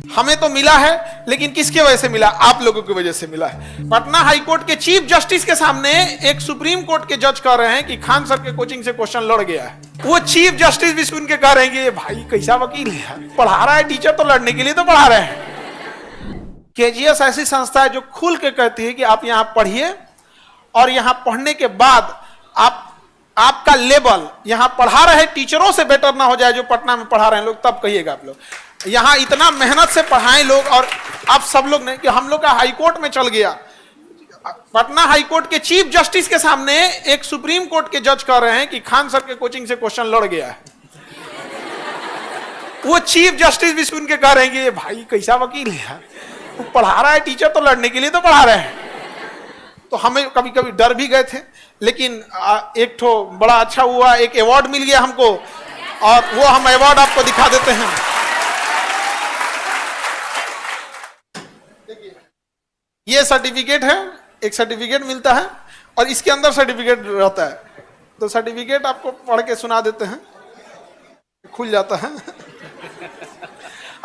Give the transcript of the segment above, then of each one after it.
हमें तो मिला है, लेकिन किसके वजह से मिला? आप लोगों की वजह से मिला है। पटना हाई कोर्ट के चीफ जस्टिस के सामने एक सुप्रीम कोर्ट के जज कह रहे हैं कि खान सर के कोचिंग से क्वेश्चन लड़ गया है। वो चीफ जस्टिस भी सुन के कह रहे हैं कि ये भाई कैसा वकील है, पढ़ा रहा है टीचर तो लड़ने के लिए तो पढ़ा रहे हैं। केजीएस ऐसी संस्था है जो खुल के कहती है कि आप यहां पढ़िए और यहां पढ़ने के बाद आपका लेवल यहां पढ़ा रहे टीचरों से बेटर ना हो जाए जो पटना में पढ़ा रहे हैं लोग, तब कहिएगा आप लोग। यहां इतना मेहनत से पढ़ाएं लोग, और आप सब लोग नहीं कि हम लोग का हाई कोर्ट में चल गया। पटना हाई कोर्ट के चीफ जस्टिस के सामने एक सुप्रीम कोर्ट के जज कह रहे हैं कि खान सर के कोचिंग से क्वेश्चन लड़ गया है। वो चीफ जस्टिस भी सुन के कह रहे हैं कि ये भाई कैसा वकील है, वो पढ़ा रहा है टीचर तो लड़ने के लिए तो पढ़ा रहे हैं। तो हमें कभी कभी डर भी गए थे, लेकिन एक ठो बड़ा अच्छा हुआ, एक अवार्ड मिल गया हमको, और वो हम अवार्ड आपको दिखा देते हैं। ये सर्टिफिकेट है, एक सर्टिफिकेट मिलता है और इसके अंदर सर्टिफिकेट रहता है। तो सर्टिफिकेट आपको पढ़ के सुना देते हैं, खुल जाता है।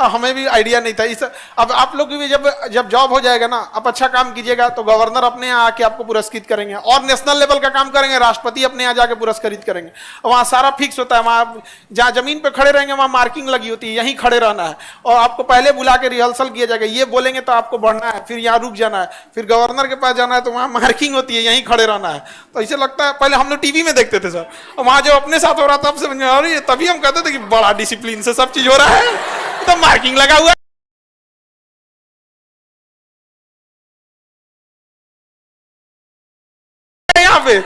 हमें भी आइडिया नहीं था इस। अब आप लोग भी जब जॉब हो जाएगा ना, आप अच्छा काम कीजिएगा तो गवर्नर अपने यहाँ आके आपको पुरस्कृत करेंगे, और नेशनल लेवल का काम करेंगे राष्ट्रपति अपने यहाँ जाके पुरस्कृत करेंगे। वहाँ सारा फिक्स होता है, वहाँ जहाँ जमीन पे खड़े रहेंगे वहाँ मार्किंग लगी होती है, यहीं खड़े रहना है, और आपको पहले बुला के रिहर्सल किया जाएगा, ये बोलेंगे तो आपको बढ़ना है, फिर यहाँ रुक जाना है, फिर गवर्नर के पास जाना है तो वहाँ मार्किंग होती है, यहीं खड़े रहना है। तो ऐसे लगता है, पहले हम लोग टीवी में देखते थे सर, और वहाँ जो अपने साथ हो रहा था तब समझ में आ रही है, तभी हम कहते थे कि बड़ा डिसिप्लिन से सब चीज हो रहा है, तो मार्किंग लगा हुआ यहाँ पे,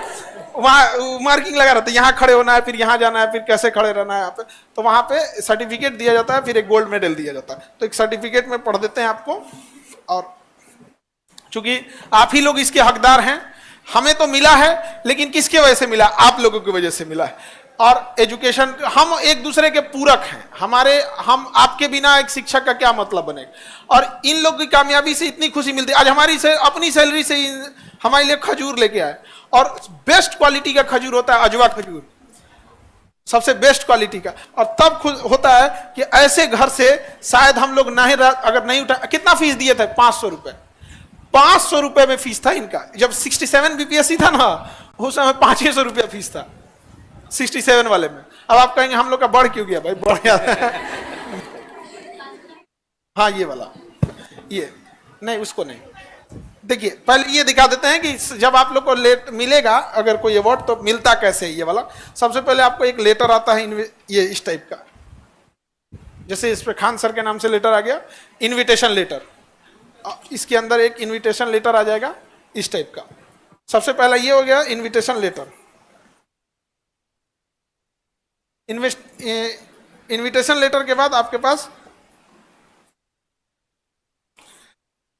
वहां मार्किंग लगा रहता है, यहाँ खड़े होना है, फिर यहाँ जाना है, फिर कैसे खड़े रहना है यहाँ पे। तो वहां पे सर्टिफिकेट दिया जाता है, फिर एक गोल्ड मेडल दिया जाता है। तो एक सर्टिफिकेट में पढ़ देते हैं आपको, और चूंकि आप ही लोग इसके हकदार हैं। हमें तो मिला है, लेकिन किसके वजह से मिला? आप लोगों की वजह से मिला है। और एजुकेशन, हम एक दूसरे के पूरक हैं। हम आपके बिना एक शिक्षक का क्या मतलब बनेगा? और इन लोगों की कामयाबी से इतनी खुशी मिलती है। आज हमारी से अपनी सैलरी से हमारे लिए खजूर लेके आए, और बेस्ट क्वालिटी का खजूर होता है, अजवा खजूर, सबसे बेस्ट क्वालिटी का। और तब होता है कि ऐसे घर से शायद हम लोग नहीं, अगर नहीं उठा। कितना फीस दिए थे? 500 रुपए। 500 रुपए में फीस था इनका। जब 67 बीपीएससी था ना, उस समय 500 रुपया फीस था 67 वाले में। अब आप कहेंगे हम लोग का बढ़ क्यों गया? भाई बढ़ गया। हाँ ये वाला, ये नहीं, उसको नहीं। देखिए पहले ये दिखा देते हैं कि जब आप लोग को मिलेगा अगर कोई अवार्ड, तो मिलता कैसे है। ये वाला सबसे पहले आपको एक लेटर आता है, ये इस टाइप का, जैसे इस पे खान सर के नाम से लेटर आ गया, इनविटेशन लेटर। इसके अंदर एक इनविटेशन लेटर आ जाएगा इस टाइप का। सबसे पहला ये हो गया इनविटेशन लेटर। इनविटेशन लेटर के बाद आपके पास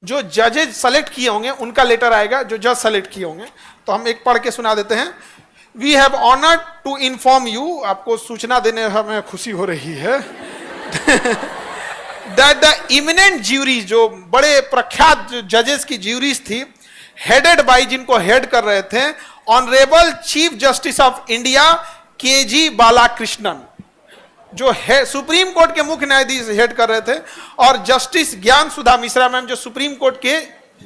जो जजेज सेलेक्ट किए होंगे उनका लेटर आएगा, जो जज सेलेक्ट किए होंगे। तो हम एक पढ़ के सुना देते हैं। We have honoured to inform you, आपको सूचना देने हमें खुशी हो रही है, दैट द इमिनेंट ज्यूरी, जो बड़े प्रख्यात जजेस की ज्यूरीज थी, हेडेड बाय, जिनको हेड कर रहे थे, honourable chief justice of India KG Balakrishnan, जो है सुप्रीम कोर्ट के मुख्य न्यायाधीश हेड कर रहे थे, और जस्टिस ज्ञान सुधा मिश्रा मैम, जो सुप्रीम कोर्ट के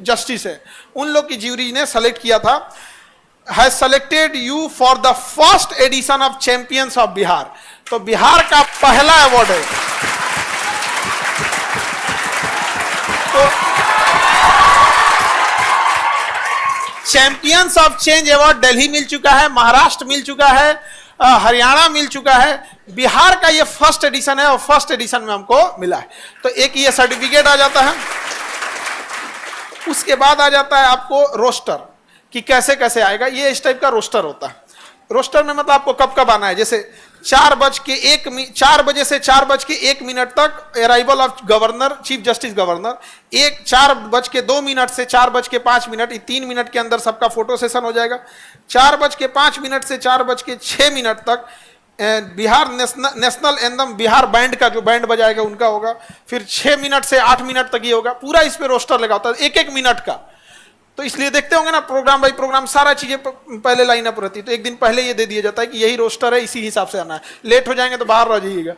जस्टिस है, उन लोग की ज्यूरी ने सेलेक्ट किया था, has selected you for the first edition of champions of Bihar. तो बिहार का पहला अवार्ड है। तो champions of change award Delhi मिल चुका है, महाराष्ट्र मिल चुका है, हरियाणा मिल चुका है, बिहार का ये फर्स्ट एडिशन है, और फर्स्ट एडिशन में हमको मिला है। तो एक ये सर्टिफिकेट आ जाता है। उसके बाद आ जाता है आपको रोस्टर, कि कैसे कैसे आएगा। ये इस टाइप का रोस्टर होता है। रोस्टर में मतलब आपको कब कब आना है, जैसे 4 बजे से 4:01 तक arrival of governor, chief justice governor, 4:02 से 4:05, 3 मिनट के अंदर सबका फोटो सेशन हो जाएगा। 4:05 से 4:06 तक Bihar national anthem, Bihar band का जो बैंड बजाएगा उनका होगा। फिर 6 मिनट से 8 मिनट तक ये होगा। पूरा इस पे रोस्टर लगा होता है 1-1 मिनट का। तो इसलिए देखते होंगे ना प्रोग्राम बाई प्रोग्राम सारा चीजें पहले लाइन अप रहती है। तो एक दिन पहले ये दे दिया जाता है कि यही रोस्टर है, इसी हिसाब से आना है। लेट हो जाएंगे तो बाहर रह जाइएगा।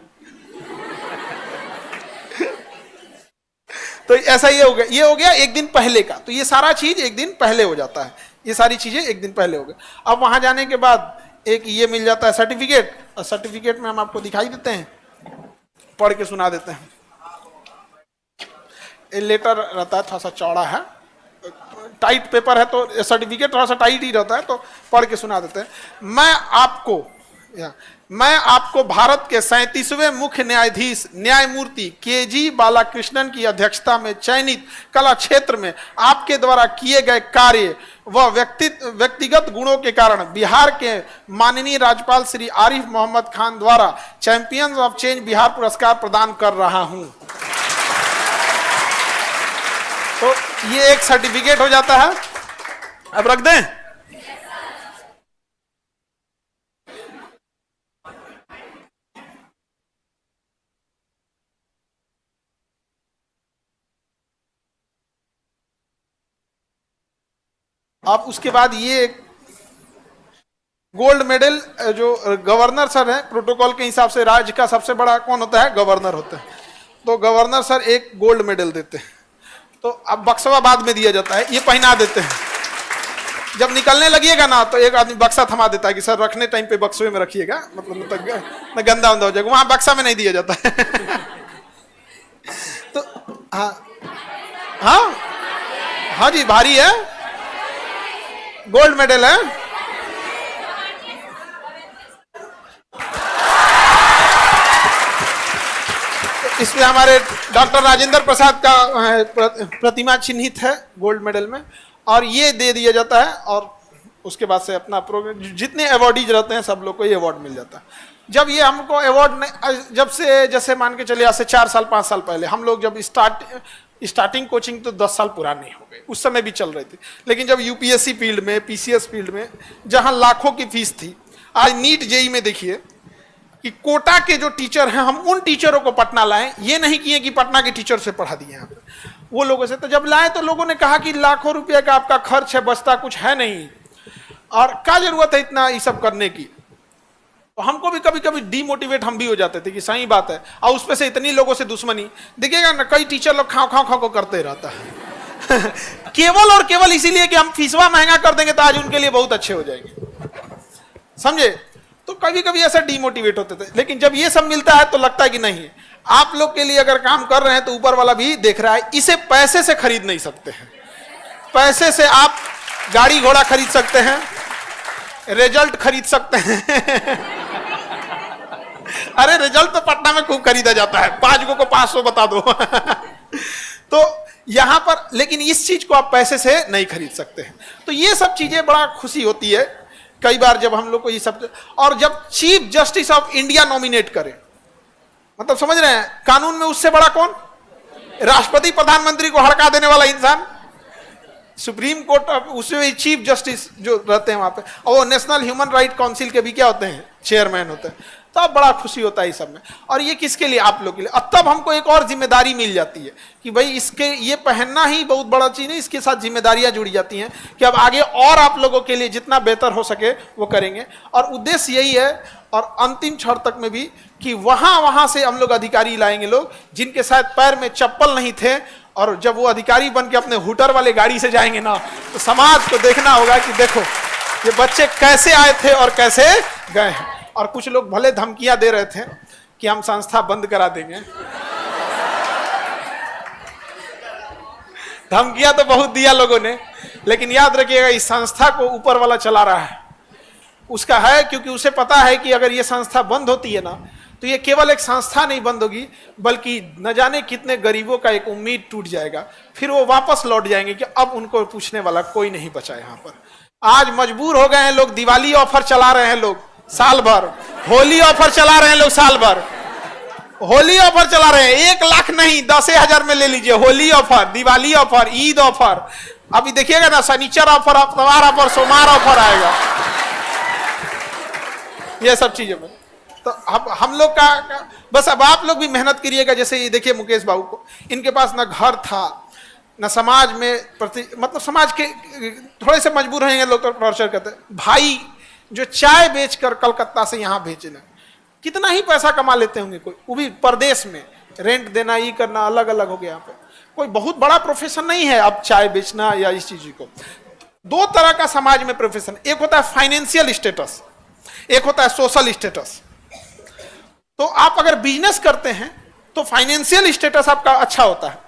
तो ऐसा ये हो गया, ये हो गया एक दिन पहले का। तो ये सारा चीज एक दिन पहले हो जाता है, ये सारी चीजें एक दिन पहले हो गई। अब वहां जाने के बाद एक ये मिल जाता है सर्टिफिकेट, और सर्टिफिकेट में हम आपको दिखाई देते हैं, पढ़ के सुना देते हैं। ये लेटर रहता है, थोड़ा सा चौड़ा है, टाइट पेपर है, तो सर्टिफिकेट थोड़ा सा टाइट ही रहता है, तो पढ़ के सुना देते हैं। मैं आपको भारत के 37वें मुख्य न्यायाधीश न्यायमूर्ति के.जी. बालाकृष्णन की अध्यक्षता में चयनित कला क्षेत्र में आपके द्वारा किए गए कार्य व व्यक्तिगत गुणों के कारण बिहार के माननीय राज्यपाल श्री आरिफ मोहम्मद खान द्वारा चैंपियंस ऑफ चेंज बिहार पुरस्कार प्रदान कर रहा हूं। तो ये एक सर्टिफिकेट हो जाता है। अब रख दें। अब उसके बाद ये गोल्ड मेडल, जो गवर्नर सर है प्रोटोकॉल के हिसाब से राज्य का सबसे बड़ा कौन होता है, गवर्नर होता है, तो गवर्नर सर एक गोल्ड मेडल देते हैं। तो अब बक्सवा बाद में दिया जाता है, ये पहना देते हैं। जब निकलने लगिएगा ना तो एक आदमी बक्सा थमा देता है कि सर रखने टाइम पे बक्सवे में रखिएगा, मतलब न गंदा उंदा हो जाएगा, वहां बक्सा में नहीं दिया जाता है। तो हाँ हाँ जी, भारी है, गोल्ड मेडल है। इसमें हमारे डॉक्टर राजेंद्र प्रसाद का प्रतिमा चिन्हित है गोल्ड मेडल में, और ये दे दिया जाता है। और उसके बाद से अपना प्रोग्राम, जितने अवार्डीज रहते हैं सब लोग को ये अवार्ड मिल जाता है। जब ये हमको अवार्ड, जब से जैसे मान के चलिए आज से 4 साल 5 साल पहले हम लोग जब स्टार्टिंग कोचिंग तो 10 साल पुराने हो गए, उस समय भी चल रही थी। लेकिन जब यूपीएससी फील्ड में, पीसीएस फील्ड में जहां लाखों की फीस थी, आज नीट जेई में देखिए कि कोटा के जो टीचर हैं, हम उन टीचरों को पटना लाएं, ये नहीं किए कि पटना के टीचर से पढ़ा दिए हैं वो लोगों से। तो जब लाए तो लोगों ने कहा कि लाखों रुपए का आपका खर्च है, बचता कुछ है नहीं, और क्या जरूरत है इतना ये सब करने की। तो हमको भी कभी कभी डीमोटिवेट हम भी हो जाते थे कि सही बात है, और उसपे से इतनी लोगों से दुश्मनी देखिएगा ना, कई टीचर लोग खाओ खाओ खाओ को करते रहता है। केवल और केवल इसीलिए कि हम फीसवा महंगा कर देंगे तो आज उनके लिए बहुत अच्छे हो जाएंगे, समझे। तो कभी कभी ऐसा डीमोटिवेट होते थे। लेकिन जब ये सब मिलता है तो लगता है कि नहीं, आप लोग के लिए अगर काम कर रहे हैं तो ऊपर वाला भी देख रहा है। इसे पैसे से खरीद नहीं सकते हैं। पैसे से आप गाड़ी घोड़ा खरीद सकते हैं, रिजल्ट खरीद सकते हैं। अरे रिजल्ट तो पटना में खूब खरीदा जाता है, 5 को 500 बता दो। तो यहां पर, लेकिन इस चीज को आप पैसे से नहीं खरीद सकते हैं। तो ये सब चीजें बड़ा खुशी होती है कई बार जब हम लोग को ये सब। और जब chief justice of India nominate करे, मतलब समझ रहे हैं, कानून में उससे बड़ा कौन, राष्ट्रपति प्रधानमंत्री को हड़का देने वाला इंसान सुप्रीम कोर्ट, उसमें चीफ जस्टिस जो रहते हैं वहां पे, और वो नेशनल ह्यूमन राइट काउंसिल के भी क्या होते हैं, चेयरमैन होते हैं। तो अब बड़ा खुशी होता है इस सब में। और ये किसके लिए, आप लोग के लिए। अब तब हमको एक और जिम्मेदारी मिल जाती है कि भाई इसके, ये पहनना ही बहुत बड़ा चीज है, इसके साथ जिम्मेदारियां जुड़ी जाती हैं कि अब आगे और आप लोगों के लिए जितना बेहतर हो सके वो करेंगे। और उद्देश्य यही है, और अंतिम क्षण तक में भी, कि वहां से हम लोग अधिकारी लाएंगे, लोग जिनके शायद पैर में चप्पल नहीं थे, और जब वो अधिकारी बन के अपने हुटर वाले गाड़ी से जाएंगे ना, तो समाज को देखना होगा कि देखो ये बच्चे कैसे आए थे और कैसे गए हैं। और कुछ लोग भले धमकियां दे रहे थे कि हम संस्था बंद करा देंगे। धमकियां तो बहुत दिया लोगों ने, लेकिन याद रखिएगा इस संस्था को ऊपर वाला चला रहा है, उसका है, क्योंकि उसे पता है कि अगर ये संस्था बंद होती है ना, तो ये केवल एक संस्था नहीं बंद होगी, बल्कि न जाने कितने गरीबों का एक उम्मीद टूट जाएगा। फिर वो वापस लौट जाएंगे कि अब उनको पूछने वाला कोई नहीं बचा यहाँ पर। आज मजबूर हो गए हैं लोग, दिवाली ऑफर चला रहे हैं लोग साल भर, होली ऑफर चला रहे हैं लोग साल भर, होली ऑफर चला रहे हैं, 1 लाख नहीं 10,000 में ले लीजिए, Holi offer, Diwali offer, Eid offer. अभी देखिएगा ना, शनिचर ऑफर, इतवार ऑफर, सोमवार ऑफर आएगा, ये सब चीजें। तो अब हम लोग का बस, अब आप लोग भी मेहनत करिएगा। जैसे ये देखिए मुकेश बाबू को, इनके पास ना घर था, ना समाज में मतलब समाज के थोड़े से मजबूर हैं लोग, तो टॉर्चर करते हैं। भाई जो चाय बेचकर कलकत्ता से यहाँ भेजना, कितना ही पैसा कमा लेते होंगे कोई, वो भी परदेश में, रेंट देना, ये करना, अलग अलग हो गया यहाँ पे। कोई बहुत बड़ा प्रोफेशन नहीं है अब चाय बेचना या इस चीज को। दो तरह का समाज में प्रोफेशन, एक होता है फाइनेंशियल स्टेटस, एक होता है सोशल स्टेटस। तो आप अगर बिजनेस करते हैं तो फाइनेंशियल स्टेटस आपका अच्छा होता है,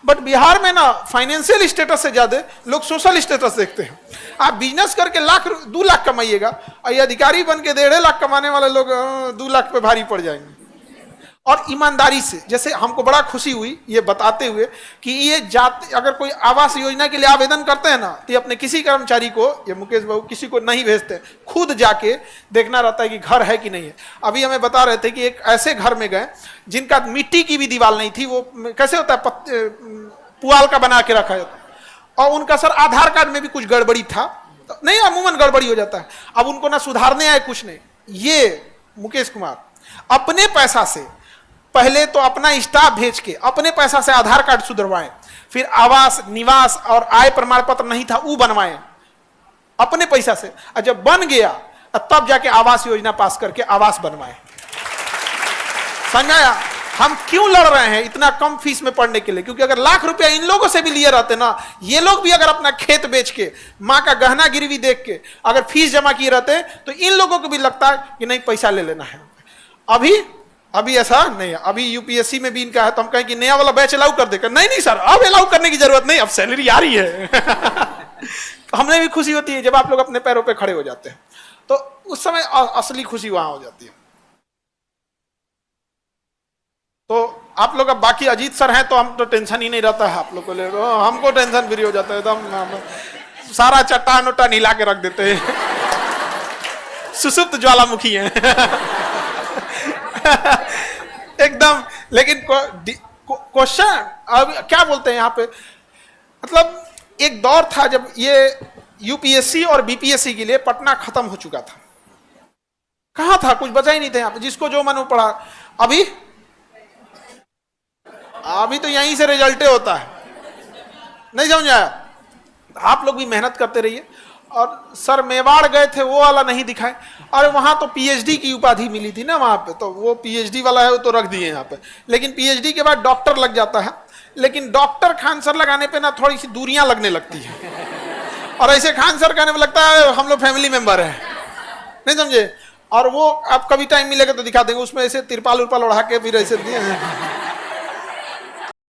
बट बिहार में ना फाइनेंशियल स्टेटस से ज्यादा लोग सोशल स्टेटस देखते हैं। आप बिजनेस करके 2 लाख कमाइएगा और ये अधिकारी बन के 1.5 लाख कमाने वाले लोग 2 लाख पे भारी पड़ जाएंगे। और ईमानदारी से, जैसे हमको बड़ा खुशी हुई ये बताते हुए कि ये जाते अगर कोई आवास योजना के लिए आवेदन करते हैं ना, तो ये अपने किसी कर्मचारी को, ये मुकेश बाबू किसी को नहीं भेजते, खुद जाके देखना रहता है कि घर है कि नहीं है। अभी हमें बता रहे थे कि एक ऐसे घर में गए जिनका मिट्टी की भी दीवार नहीं थी, वो कैसे होता है पुआल का बना के रखा है, और उनका सर आधार कार्ड में भी कुछ गड़बड़ी था, नहीं अमूमन गड़बड़ी हो जाता है। अब उनको ना सुधारने आए कुछ नहीं, ये मुकेश कुमार अपने पैसा से पहले तो अपना स्टाफ भेज के अपने पैसा से आधार कार्ड सुधरवाए, फिर आवास निवास और आय प्रमाण पत्र नहीं था वो बनवाए अपने पैसा से, और जब बन गया तब जाके आवास योजना पास करके आवास बनवाए। समझाया हम क्यों लड़ रहे हैं इतना कम फीस में पढ़ने के लिए? क्योंकि अगर लाख रुपया इन लोगों से भी लिए रहते ना, ये लोग भी अगर अपना खेत बेच के माँ का गहना गिरवी देख के अगर फीस जमा किए रहते तो इन लोगों को भी लगता है कि नहीं पैसा ले लेना है। अभी ऐसा नहीं है। अभी यूपीएससी में भी इनका है, तो हम कहें कि नया वाला बैच अलाउ कर देकर, नहीं सर अब अलाउ करने की जरूरत नहीं, अब सैलरी आ रही है। तो हमें भी खुशी होती है जब आप लोग अपने पैरों पे खड़े हो जाते हैं, तो उस समय असली खुशी वहां हो जाती है। तो आप लोग अब बाकी अजीत सर हैं तो हम तो टेंशन ही नहीं रहता है आप लोग को ले, हमको टेंशन फ्री हो जाता है, तो हम सारा चट्टान उट्टान हिला के रख देते हैं। सुसुप्त ज्वालामुखी है एकदम। लेकिन क्वेश्चन अब क्या बोलते हैं यहाँ पे, मतलब एक दौर था जब ये यूपीएससी और बीपीएससी के लिए पटना खत्म हो चुका था, कहाँ था कुछ बचा ही नहीं था यहाँ पे, जिसको जो मन वो पढ़ा। अभी तो यहीं से रिजल्टे होता है, नहीं समझ आया? आप लोग भी मेहनत करते रहिए। और सर मेवाड़ गए थे वो वाला नहीं दिखाए, और वहां तो पीएचडी की उपाधि मिली थी ना वहां पे, तो वो पीएचडी वाला है वो तो रख दिए यहाँ पे। लेकिन पीएचडी के बाद डॉक्टर लग जाता है, लेकिन डॉक्टर खान सर लगाने पे ना थोड़ी सी दूरियां लगने लगती है, और ऐसे खान सर कहने में लगता है हम लोग फैमिली मेंबर है, नहीं समझे? और वो आप कभी टाइम मिलेगा तो दिखा देंगे, उसमें ऐसे तिरपाल उरपाल उड़ा के फिर ऐसे दिए